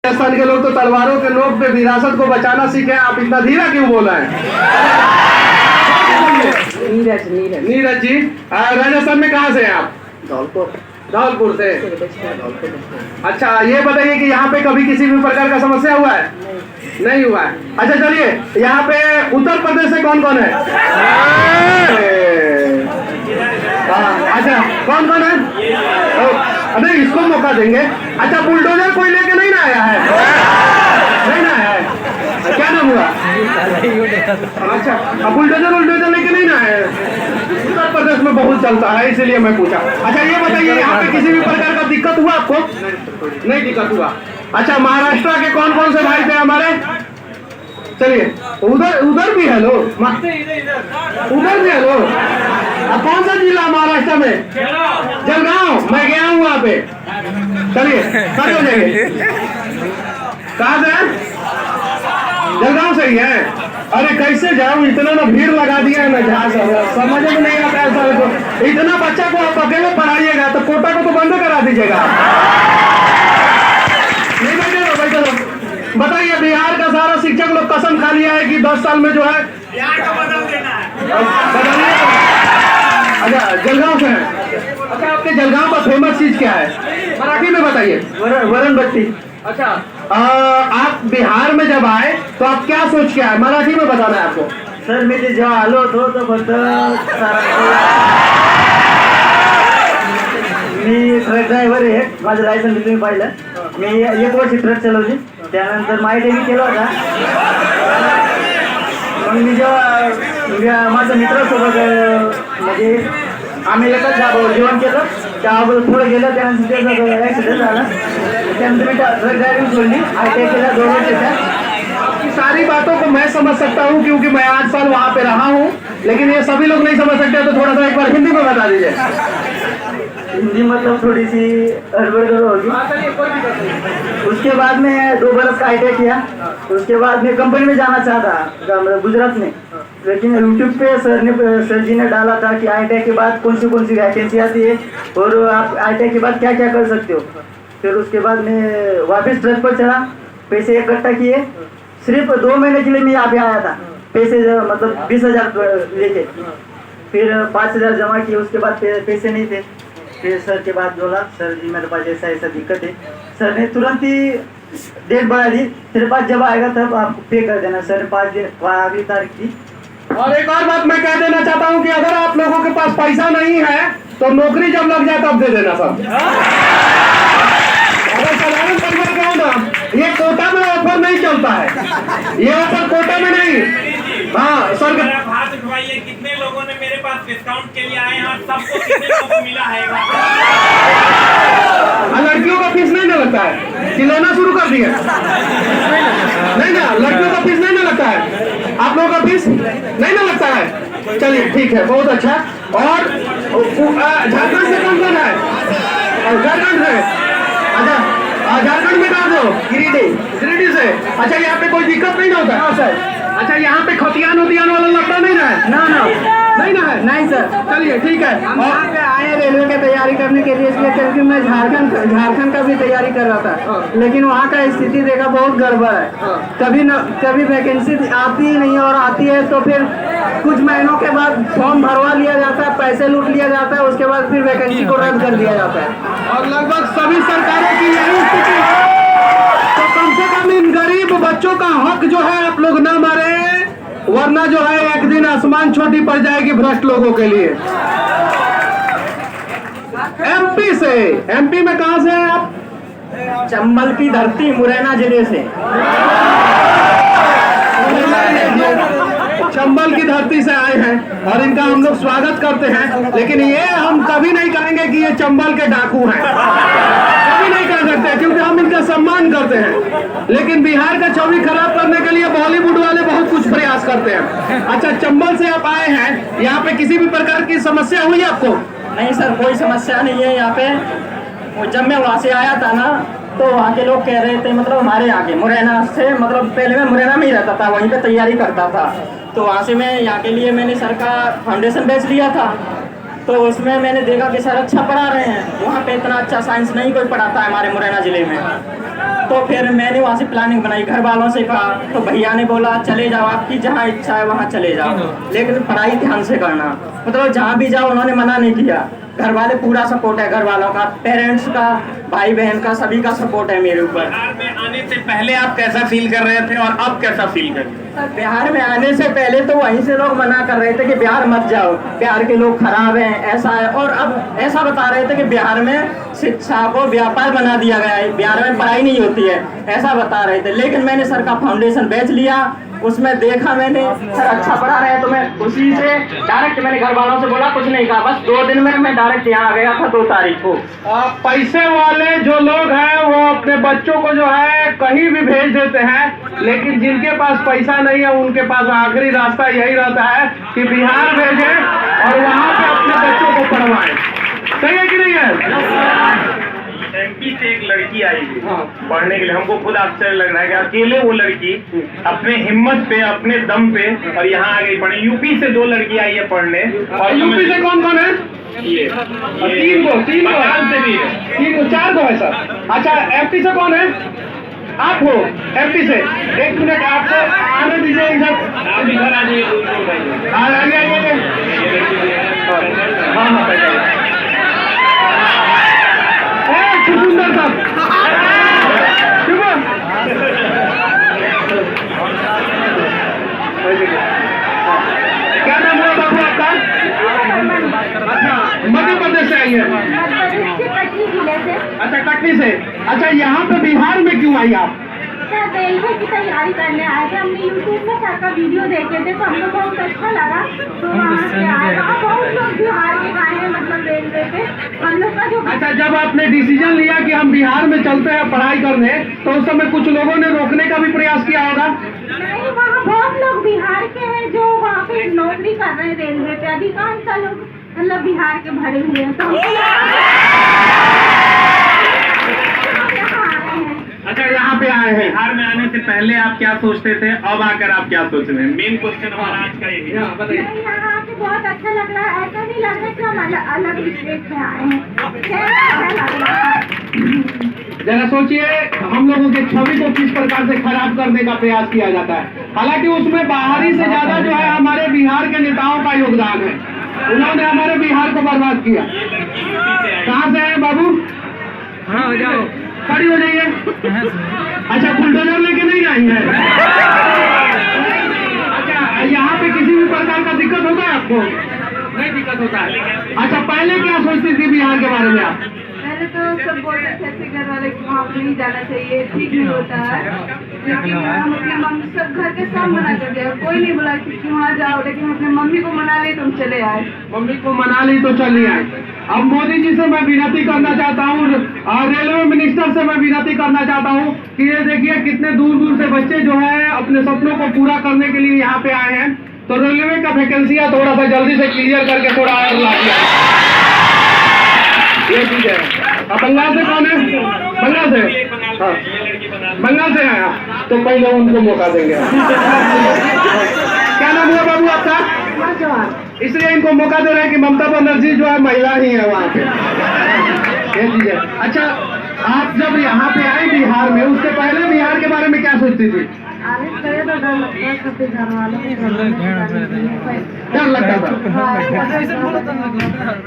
राजस्थान के लोग तो तलवारों के नोक पे विरासत को बचाना सीखे, आप इतना धीरा क्यों बोला है? नीरज नीरज नीरज जी, राजस्थान में कहाँ से हैं आप? धौलपुर धौलपुर से। अच्छा, ये बताइए कि यहाँ पे कभी किसी भी प्रकार का समस्या हुआ है? नहीं हुआ है। अच्छा चलिए, यहाँ पे उत्तर प्रदेश से कौन कौन है? अच्छा, कौन कौन है? अरे इसको मौका देंगे। अच्छा, बुलडोजर कोई लेके नहीं ना आया है? नहीं ना आया है? क्या नाम हुआ? अच्छा, बुलडोजर लेके नहीं ना आया है? उत्तर प्रदेश में बहुत चलता है, इसीलिए मैं पूछा। अच्छा ये बताइए, यहाँ पे किसी भी प्रकार का दिक्कत हुआ आपको? नहीं दिक्कत हुआ। अच्छा, महाराष्ट्र के कौन कौन से भाई थे हमारे? चलिए, उधर भी है लोग, उधर भी है लोग। कौन सा जिला महाराष्ट्र में? जलगांव। मैं गया हूँ वहाँ पे। चलिए, खड़े हो जाइए। कहाँ से? जलगांव से ही है। अरे कैसे जाऊँ, इतना ना भीड़ लगा दिया है ना, जहाँ समझ में नहीं आता है। इतना बच्चा को आप अकेले पढ़ाइएगा तो कोटा को तो बंद करा दीजिएगा। नहीं बैठे लो। बताइए, बिहार का सारा शिक्षक लोग कसम खा लिया है कि 10 साल में जो है बिहार का बदल देना है। बताइए। अच्छा, जलगांव से है। अच्छा, आपके जलगांव का फेमस चीज क्या है? मराठी में बताइए। वरण बट्टी। अच्छा, आप बिहार में जब आए तो आप क्या सोच के आए? मराठी में बताना है आपको। सर मी ते जेव्हा आलो होतो तो फक्त मी ट्रक ड्रायव्हर आहे, माझं लायसन तुम्ही पाहिलं. मी 1 वर्ष ट्रक चालवली, त्यानंतर माहिती केलं होता. मग मी जेव्हा माझ्या मित्रासोबत म्हणजे आम्ही एकच जागेवर जेवण केलं, त्यावर पुढे गेलं, त्यानंतर त्याचा ॲक्सिडेंट झाला. त्यानंतर मी ट्रक ड्रायव्हिंग सोडली, ITI केला 2 वर्षाच्या. सारी बातों को मैं समझ सकता हूँ क्योंकि मैं 8 साल वहाँ पे रहा हूँ, लेकिन ये सभी लोग नहीं समझ सकते, तो थोड़ा सा एक बार हिंदी में बता दीजिए। हिंदी मतलब थोड़ी सी हड़बड़ होगी. उसके बाद में 2 बरस का ITI किया. उसके बाद में कंपनी में जाना चाहता गुजरात में, लेकिन यूट्यूब पे सर जी ने डाला था कि ITI के बाद कौन सी वैकेंसी आती है और आप ITI के बाद क्या क्या कर सकते हो. फिर उसके बाद में वापस ट्रक पर चढ़ा, पैसे इकट्ठा किए. सिर्फ 2 महीने के लिए मैं यहाँ पे आया था, पैसे मतलब 20,000 लेके. फिर 5,000 जमा किए. उसके बाद पैसे नहीं थे. फिर सर के बाद बोला, सर जी मेरे पास ऐसा दिक्कत है. सर ने तुरंत ही डेट बढ़ा दी, तेरे पास जब आएगा तब आप पे कर देना. सर ने 5 दिन अगली तारीख थी. और एक और बात मैं कह देना चाहता हूँ कि अगर आप लोगों के पास पैसा नहीं है तो नौकरी जब लग जाए तब दे देना सब. अगर साधारण परिवार का हो ना, ये कोटा में ऑफर नहीं चलता है, ये ऑफर कोटा में नहीं. हाँ सर, हाथ उठवाइए, कितने लोगों ने मेरे पास डिस्काउंट के लिए आए हैं, सबको कितने लोगों को मिला है? लड़कियों का फीस नहीं ना लगता है? खिलौना शुरू कर दिया नहीं ना, लड़कियों का फीस नहीं ना लगता है? आप लोगों का फीस नहीं ना लगता है? चलिए ठीक है, बहुत अच्छा. और झारखंड से कौन कौन है? झारखंड से. अच्छा, झारखंड में कहाँ से हो? गिरिडीह से. अच्छा, यहाँ पे कोई दिक्कत नहीं ना होता? हाँ सर. अच्छा, यहाँ पे खतियान वाला लफड़ा नहीं ना है? ना नहीं ना है? नहीं सर. चलिए ठीक है. हम यहाँ पे आए रेलवे की तैयारी करने के लिए, इसलिए क्योंकि मैं झारखंड का भी तैयारी कर रहा था, लेकिन वहाँ का स्थिति देखा बहुत गड़बड़ है. कभी वैकेंसी आती ही नहीं, और आती है तो फिर कुछ महीनों के बाद फॉर्म भरवा लिया जाता है, पैसे लूट लिया जाता है, उसके बाद फिर वैकेंसी को रद्द कर दिया जाता है. और लगभग सभी सरकारों की यही स्थिति है. तो कम से कम इन गरीब बच्चों का हक जो है आप लोग ना मारे, वरना जो है एक दिन आसमान छोटी पड़ जाएगी भ्रष्ट लोगों के लिए. MP से. MP में कहाँ से हैं आप? चंबल की धरती, मुरैना जिले से. चंबल की धरती से आए हैं और इनका हम लोग स्वागत करते हैं, लेकिन ये हम कभी नहीं कहेंगे कि ये चंबल के डाकू हैं. कभी नहीं कह सकते, क्योंकि हम इनका सम्मान करते हैं. लेकिन बिहार का छवि खराब करने के लिए बॉलीवुड वाले बहुत कुछ प्रयास करते हैं. अच्छा, चंबल से आप आए हैं, यहाँ पे किसी भी प्रकार की समस्या हुई आपको? नहीं सर, कोई समस्या नहीं है यहाँ पे. जब मैं वहाँ से आया था ना, तो वहाँ के लोग कह रहे थे, मतलब हमारे यहाँ के मुरैना से, मतलब पहले मैं मुरैना में ही रहता था, वहीं पे तैयारी करता था. तो वहाँ से मैं यहाँ के लिए मैंने सर का फाउंडेशन बैच लिया था. तो उसमें मैंने देखा कि सर अच्छा पढ़ा रहे हैं, वहाँ पे इतना अच्छा साइंस नहीं कोई पढ़ाता है हमारे मुरैना ज़िले में। तो फिर मैंने वहाँ से प्लानिंग बनाई, घर वालों से कहा, तो भैया ने बोला चले जाओ, आपकी जहाँ इच्छा है वहाँ चले जाओ, लेकिन पढ़ाई ध्यान से करना। मतलब जहाँ भी जाओ उन्होंने मना नहीं किया। घर वाले पूरा सपोर्ट है, घर वालों का, पेरेंट्स का, भाई बहन का, सभी का सपोर्ट है मेरे ऊपर। बिहार में आने से पहले आप कैसा फील कर रहे थे और अब कैसा फील कर रहे हैं? बिहार में आने से पहले तो वहीं से लोग मना कर रहे थे कि बिहार मत जाओ, बिहार के लोग खराब हैं, ऐसा है। और अब ऐसा बता रहे थे कि बिहार में शिक्षा को व्यापार बना दिया गया है, बिहार में पढ़ाई नहीं होती है, ऐसा बता रहे थे। लेकिन मैंने सर का फाउंडेशन बेच लिया, उसमें देखा मैंने सर अच्छा पढ़ा रहे हैं, तो मैं उसी से डायरेक्ट मैंने घर वालों से बोला, कुछ नहीं कहा, बस 2 दिन में मैं डायरेक्ट यहाँ आ गया था 2 तारीख को। पैसे वाले जो लोग हैं वो अपने बच्चों को जो है कहीं भी भेज देते हैं, लेकिन जिनके पास पैसा नहीं है उनके पास आखिरी रास्ता यही रहता है कि बिहार भेजें और वहाँ पे अपने बच्चों को पढ़वाएं। सही है कि नहीं है? एमपी से एक लड़की आई थी पढ़ने के लिए, हमको खुद आश्चर्य लग रहा है कि अकेले वो लड़की अपने हिम्मत पे, अपने दम पे और यहाँ आ गई पढ़ने। यूपी से 2 लड़की आई है पढ़ने। और यूपी से कौन कौन है? ये 3 को बंगाल से भी है, 3 को 4 को है सर। अच्छा, एमपी से कौन है? आप हो एमपी से। 1 मिनट आपको आने दीजिए इधर। आप इधर आ जाइए। आइए। हाँ सुंदर साहब, क्या नाम हुआ बाबू आपका? अच्छा, मध्य प्रदेश से आई है। अच्छा, कटनी से। अच्छा, यहाँ पे बिहार में क्यों आई आप? रेलवे की तैयारी करने आए थे, हमने यूट्यूब में सर का वीडियो देखे थे, तो हमको बहुत अच्छा लगा, तो वहाँ से आए। वहाँ बहुत लोग बिहार के आए हैं, मतलब रेलवे पे हम लोग का जो। अच्छा, जब आपने डिसीजन लिया कि हम बिहार में चलते हैं पढ़ाई करने, तो उस समय कुछ लोगों ने रोकने का भी प्रयास किया होगा? नहीं, वहाँ बहुत लोग बिहार के हैं जो वहाँ पे नौकरी कर रहे हैं रेलवे पे, अधिकांश लोग मतलब बिहार के भरे हुए हैं, अच्छा, यहाँ पे आए हैं। बिहार में आने से पहले आप क्या सोचते थे, अब आकर आप क्या सोच रहे हैं? मेन क्वेश्चन हमारा आज का यही है। नहीं, यहाँ आके बहुत अच्छा लग रहा है, ऐसा नहीं लग रहा कि हम अलग स्टेट में आए हैं, अच्छा लग रहा है। जरा सोचिए, हम लोगों के छवि को किस प्रकार से खराब करने का प्रयास किया जाता है। हालांकि उसमें बाहरी से ज्यादा जो है हमारे बिहार के नेताओं का योगदान है, उन्होंने हमारे बिहार को बर्बाद किया। कहाँ से है बाबू? हाँ, हो जाओ, खड़ी हो जाइए। अच्छा, बुलडोजर लेके नहीं आई है? अच्छा, यहाँ पे किसी भी प्रकार का दिक्कत होता है आपको? नहीं दिक्कत होता है। अच्छा, पहले क्या सोचती थी बिहार के बारे में आप? पहले तो सब बोलते थे घर वाले कि वहाँ पे नहीं जाना चाहिए, ठीक नहीं होता है, लेकिन हम अपने मम्मी सब घर के सब मना कर दिया, कोई नहीं बोला कि वहाँ जाओ, लेकिन अपने मम्मी को मना ली तो हम चले आए। मम्मी को मना ली तो चली आए। अब मोदी जी से मैं विनती करना चाहता हूँ और रेलवे मिनिस्टर से मैं विनती करना चाहता हूँ कि ये देखिए कितने दूर दूर से बच्चे जो है अपने सपनों को पूरा करने के लिए यहाँ पे आए हैं, तो रेलवे का वैकेंसियाँ थोड़ा सा जल्दी से क्लियर करके थोड़ा और ला दिया। ये चीज है। अब बंगाल से कौन है? बंगाल से? हाँ, बंगाल से है आप, तो पहले उनको मौका देंगे। क्या नाम हुआ बाबू आपका? इसलिए इनको मौका दे रहे हैं कि ममता बनर्जी जो है महिला ही है वहाँ पे। ये चीज है। अच्छा, आप जब यहाँ पे आए बिहार में, उससे पहले बिहार के बारे में क्या सोचती थी? डर लगता था।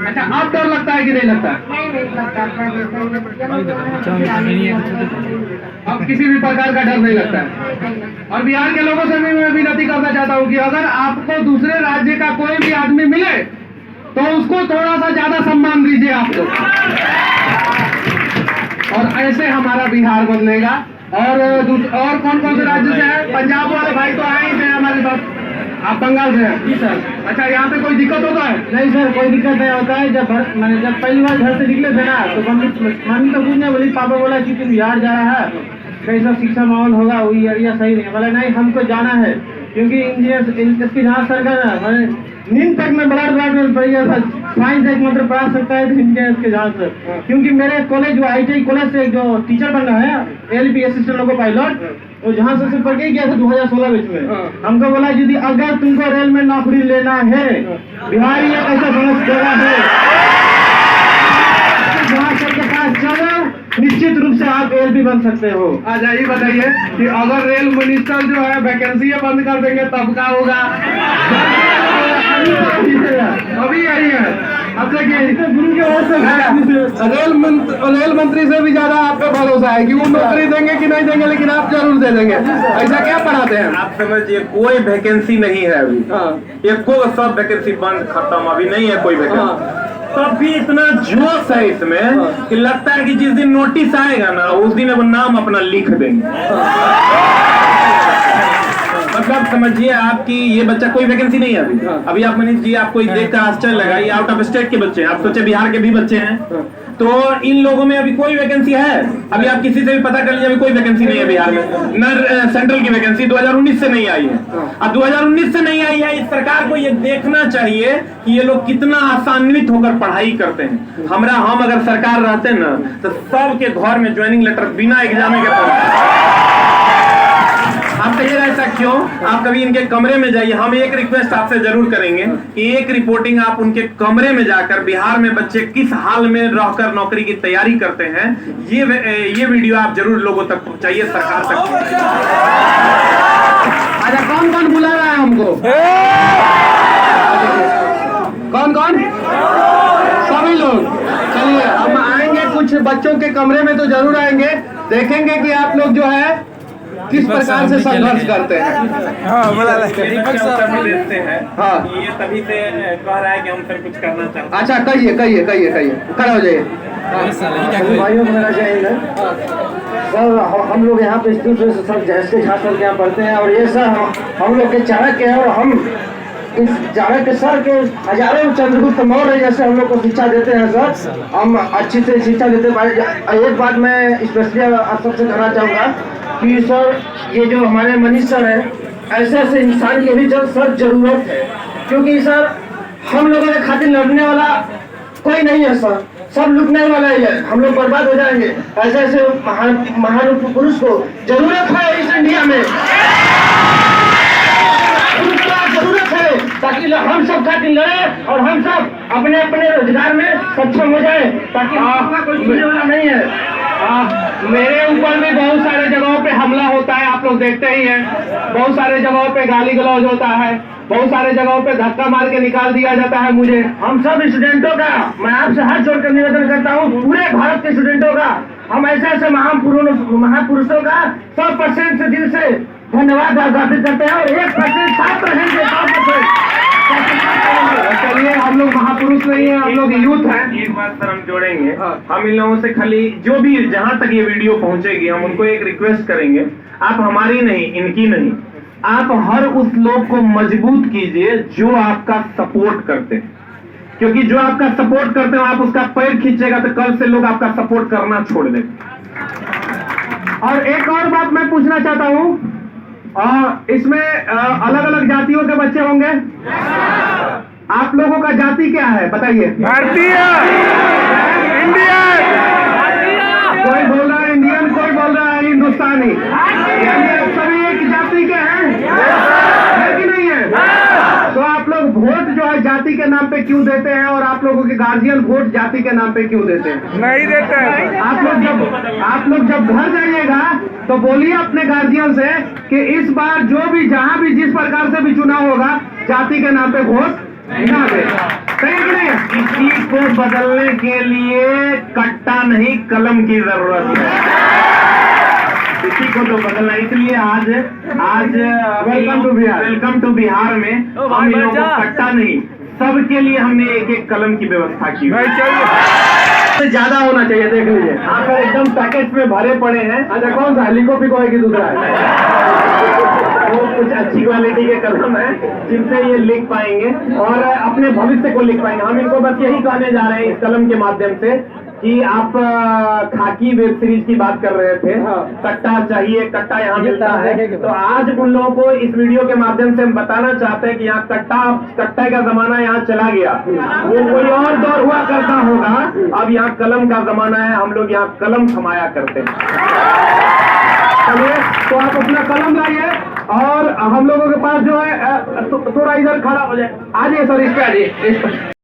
अच्छा, अब डर लगता है कि नहीं लगता? अब किसी भी प्रकार का डर नहीं लगता है। और बिहार के लोगों से भी मैं विनती करना चाहता हूँ कि अगर आपको दूसरे राज्य का कोई भी आदमी मिले तो उसको थोड़ा सा ज्यादा सम्मान दीजिए आप लोग, और ऐसे हमारा बिहार बदलेगा। और कौन कौन से राज्य से है? पंजाब वाले भाई तो आए ही थे हमारे साथ। आप बंगाल से हैं? जी सर। अच्छा, यहाँ पे कोई दिक्कत होता है? नहीं सर, कोई दिक्कत नहीं होता है। जब पहली बार घर से निकले थे ना, तो मम्मी तो कुछ नहीं बोली, पापा बोला कि तुम बिहार जा रहा है, कैसा शिक्षा माहौल होगा, वही एरिया सही नहीं। बोला नहीं, हमको जाना है, क्योंकि इसकी जहाँ सरकार है नींद तक में ब्लड साइंस एक मंत्र पढ़ा सकता है इंजीनियर्स के जहाँ से। क्योंकि मेरे कॉलेज जो ITI कॉलेज से जो टीचर बन रहा है LP असिस्टेंट लोको पायलट, वो जहाँ से पढ़ के गया था 2016 में। हमको बोला यदि अगर तुमको रेल में नौकरी लेना है, बिहार एक ऐसा समझ जगह है जहाँ सबके पास चलो, निश्चित रूप से आप LP बन सकते हो। अच्छा ये बताइए कि अगर रेल मिनिस्टर जो है वैकेंसी बंद कर देंगे तब क्या होगा? अभी यही है। अब देखिए गुरु की ओर से रेल मंत्री से भी ज्यादा आपका भरोसा है कि वो नौकरी देंगे कि नहीं देंगे, लेकिन आप जरूर दे देंगे। ऐसा क्या पढ़ाते हैं आप? समझिए कोई वैकेंसी नहीं है अभी। सब वैकेंसी बंद, खत्म, अभी नहीं है कोई वैकेंसी। तब भी इतना जोश है इसमें कि लगता है कि जिस दिन नोटिस आएगा ना उस दिन अब नाम अपना लिख देंगे। मतलब समझिए आपकी ये बच्चा कोई वैकेंसी नहीं है अभी आप मनीष जी आपको देख कर आश्चर्य लगा, ये आउट ऑफ स्टेट के बच्चे हैं। आप सोचे बिहार के भी बच्चे हैं, तो इन लोगों में अभी कोई वैकेंसी है? अभी आप किसी से भी पता कर लीजिए, अभी कोई वैकेंसी नहीं है बिहार में। न सेंट्रल की वैकेंसी 2019 से नहीं आई है। अब 2019 से नहीं आई है, इस सरकार को ये देखना चाहिए कि ये लोग कितना आसान्वित होकर पढ़ाई करते हैं। हम अगर सरकार रहते ना तो सबके घर में ज्वाइनिंग लेटर बिना एग्जाम के आप कहिए ऐसा क्यों? आप कभी इनके कमरे में जाइए। हम एक रिक्वेस्ट आपसे जरूर करेंगे कि एक रिपोर्टिंग आप उनके कमरे में जाकर बिहार में बच्चे किस हाल में रहकर नौकरी की तैयारी करते हैं, ये वीडियो आप जरूर लोगों तक पहुंचाइए, सरकार तक। अच्छा कौन कौन बुला रहा है हमको? कौन कौन? सभी लोग। चलिए हम आएंगे, कुछ बच्चों के कमरे में तो जरूर आएंगे, देखेंगे कि आप लोग जो है किस प्रकार से संघर्ष करते हैं। दीपक सर देखते हैं। हाँ ये तभी से कह रहा है कि हम सर कुछ करना चाहते हैं। अच्छा कहिए खड़ा हो जाइए। भाइयों मेरा जय हिंद। सर हम लोग यहाँ पे स्कूल से सर जैसे झाँक के यहाँ पढ़ते हैं, और ये सर हम लोग के चाणक्य है, और हम इस चाणक्य सर के हजारों चंद्रगुप्त मौर्य जैसे हम लोग को शिक्षा देते हैं सर। हम अच्छी से शिक्षा देते हैं। एक बात मैं स्पेशली आप सबसे कहना चाहूँगा कि सर ये जो हमारे मनीष सर है, ऐसे ऐसे इंसान की भी सर जरूरत है, क्योंकि सर हम लोगों के खातिर लड़ने वाला कोई नहीं है सर, सब लुटने वाला ही है। हम लोग बर्बाद हो जाएंगे। ऐसे ऐसे महान पुरुष को जरूरत है इस इंडिया में, जरूरत है, ताकि हम सब खातिर लड़े और हम सब अपने अपने रोजगार में सक्षम हो जाए, ताकि कोई सुनने वाला नहीं है। मेरे ऊपर भी बहुत सारे जगहों पे हमला होता है, आप लोग देखते ही हैं। बहुत सारे जगहों पे गाली गलौज होता है, बहुत सारे जगहों पे धक्का मार के निकाल दिया जाता है मुझे। हम सब स्टूडेंटों का मैं आपसे हाथ जोड़कर निवेदन करता हूँ, पूरे भारत के स्टूडेंटों का, हम ऐसे ऐसे महापुरुषों का 100% से दिल से धन्यवाद ज्ञापित करते हैं, और 1% छात्र हैं जो 100%। चलिए हम लोग महापुरुष नहीं है, हम लोग यूथ हैं। एक बात सर हम जोड़ेंगे, हम इन लोगों से खाली जो भी जहां तक ये वीडियो पहुंचेगी हम उनको एक रिक्वेस्ट करेंगे, आप हमारी नहीं इनकी नहीं, आप हर उस लोग को मजबूत कीजिए जो आपका सपोर्ट करते हैं, क्योंकि जो आपका सपोर्ट करते हैं आप उसका पैर खींचेगा तो कल से लोग आपका सपोर्ट करना छोड़ देंगे। और एक और बात मैं पूछना चाहता हूँ, इसमें अलग अलग जातियों के बच्चे होंगे। आप लोगों का जाति क्या है बताइए? भारतीय, इंडियन। कोई बोल रहा है इंडियन, कोई बोल रहा है हिंदुस्तानी। यानी आप सभी एक जाति के हैं, है कि नहीं है? तो आप लोग वोट जो है जाति के नाम पे क्यों देते हैं, और आप लोगों के गार्जियन वोट जाति के नाम पे क्यों देते हैं? नहीं देते हैं। आप लोग जब घर जाइएगा तो बोलिए अपने गार्जियन से कि इस बार जो भी जहां भी जिस प्रकार से भी चुनाव होगा जाति के नाम पे वोट ना दे। सही कि नहीं? किसी को बदलने के लिए कट्टा नहीं कलम की जरूरत है, किसी को तो बदलना। इसलिए आज वेलकम टू बिहार में हम इन लोगों को कट्टा नहीं, सबके लिए हमने एक एक कलम की व्यवस्था की ज्यादा होना चाहिए। देख लीजिए आप एकदम पैकेट में भरे पड़े हैं। अच्छा कौन सा लिको पिको है कि दूसरा है? वो कुछ अच्छी क्वालिटी के कलम है जिनसे ये लिख पाएंगे और अपने भविष्य को लिख पाएंगे। हम इनको बस यही कहने जा रहे हैं इस कलम के माध्यम से कि आप खाकी वेब सीरीज की बात कर रहे थे। कट्टा चाहिए, कट्टा यहाँ मिलता है। तो आज उन लोगों को इस वीडियो के माध्यम से हम बताना चाहते हैं कि यहाँ कट्टा का जमाना यहाँ चला गया। वो कोई और दौर हुआ करता होगा, अब यहाँ कलम का जमाना है। हम लोग यहाँ कलम थमाया करते हैं। चलिए, तो आप अपना कलम लाइए और हम लोगों के पास जो है थोड़ा इधर खड़ा हो जाए। आ जाइए सर, इस पे आ जाइए।